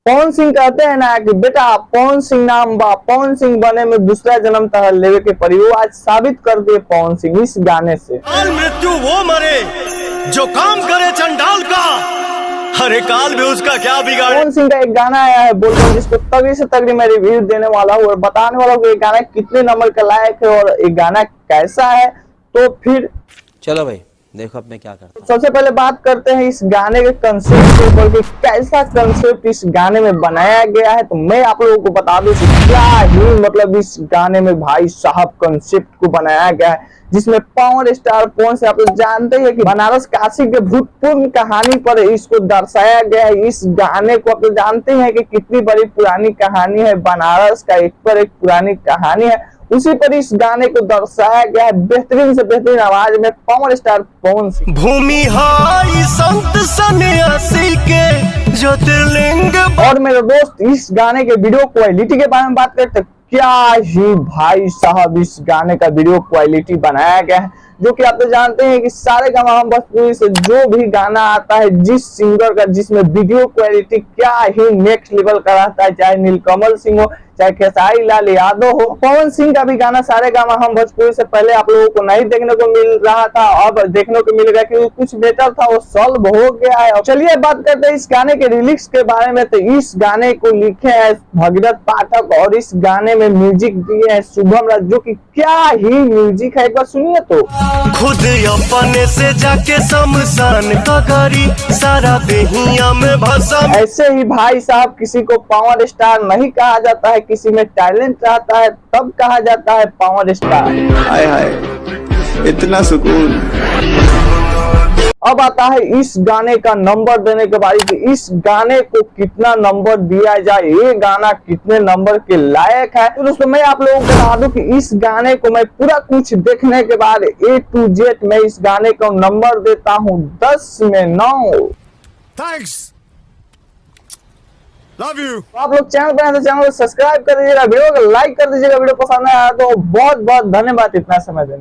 पवन सिंह कहते हैं ना कि बेटा पवन सिंह नाम बा, पवन सिंह बने में दूसरा जन्म तह लेवे के पड़ी। वो आज साबित कर दिए पवन सिंह इस गाने से। मृत्यु वो मरे जो काम करे चंडाल का, हरे काल में उसका क्या बिगाड़े। पवन सिंह का एक गाना आया है बोलकर, जिसको तगड़ी से तगड़ी मैं रिव्यू देने वाला हूँ और बताने वाला हूँ कि ये गाना कितने नंबर का लायक है और ये गाना कैसा है। तो फिर चलो भाई देखो अब मैं क्या करता हूं। सबसे पहले बात करते हैं इस गाने के कंसेप्ट के ऊपर कि कैसा कंसेप्ट इस गाने में बनाया गया है। तो मैं आप लोगों को बता दूं कि क्या ही मतलब इस गाने में भाई साहब कंसेप्ट को बनाया गया है, जिसमें पावर स्टार पवन से आप लोग जानते हैं कि बनारस काशी के भूतपूर्व कहानी पर इसको दर्शाया गया है। इस गाने को आप लोग जानते हैं कि कितनी बड़ी पुरानी कहानी है, बनारस का एक पर एक पुरानी कहानी है, उसी पर इस गाने को दर्शाया गया है बेहतरीन से बेहतरीन आवाज में पावर स्टार पवन सिंह। भूमि हाई संत सन्यासी के ज्योतिर्लिंग। और मेरे दोस्त इस गाने के वीडियो क्वालिटी के बारे में बात करते हैं, क्या ही भाई साहब इस गाने का वीडियो क्वालिटी बनाया गया है, जो कि आप तो जानते हैं कि सारे गाना हम भोजपुरी से जो भी गाना आता है जिस सिंगर का जिसमें वीडियो क्वालिटी क्या ही नेक्स्ट लेवल का रहता है, चाहे नीलकमल सिंह हो चाहे खेसारी लाल यादव हो। पवन सिंह का भी गाना सारे गाना हम भोजपुरी से पहले आप लोगों को नहीं देखने को मिल रहा था, अब देखने को मिल गया क्योंकि कुछ बेटर था वो सॉल्व हो गया है। चलिए बात करते हैं इस गाने के लिरिक्स के बारे में। तो इस गाने को लिखे हैं भगीरथ पाठक और इस गाने में म्यूजिक दिए हैं शुभम राज, जो कि क्या ही म्यूजिक है, एक बार सुनिए तो। खुद अपने से जाके शमशान का गाड़ी सारा देहिया में भसा। ऐसे ही भाई साहब किसी को पावर स्टार नहीं कहा जाता है, किसी में टैलेंट रहता है तब कहा जाता है पावर स्टार। हाय हाय इतना सुकून। अब आता है इस गाने का नंबर देने के बारे में, इस गाने को कितना नंबर दिया जाए, ये गाना कितने नंबर के लायक है। तो दोस्तों मैं आप लोगों को बता दूं कि इस गाने को मैं पूरा कुछ देखने के बाद A to Z मैं इस गाने को नंबर देता हूं 10 में 9। Thanks, love you. आप लोग चैनल पर हैं तो चैनल को सब्सक्राइब कर दीजिएगा, वीडियो को लाइक कर दीजिएगा, वीडियो पसंद आया तो बहुत बहुत धन्यवाद इतना समय देने।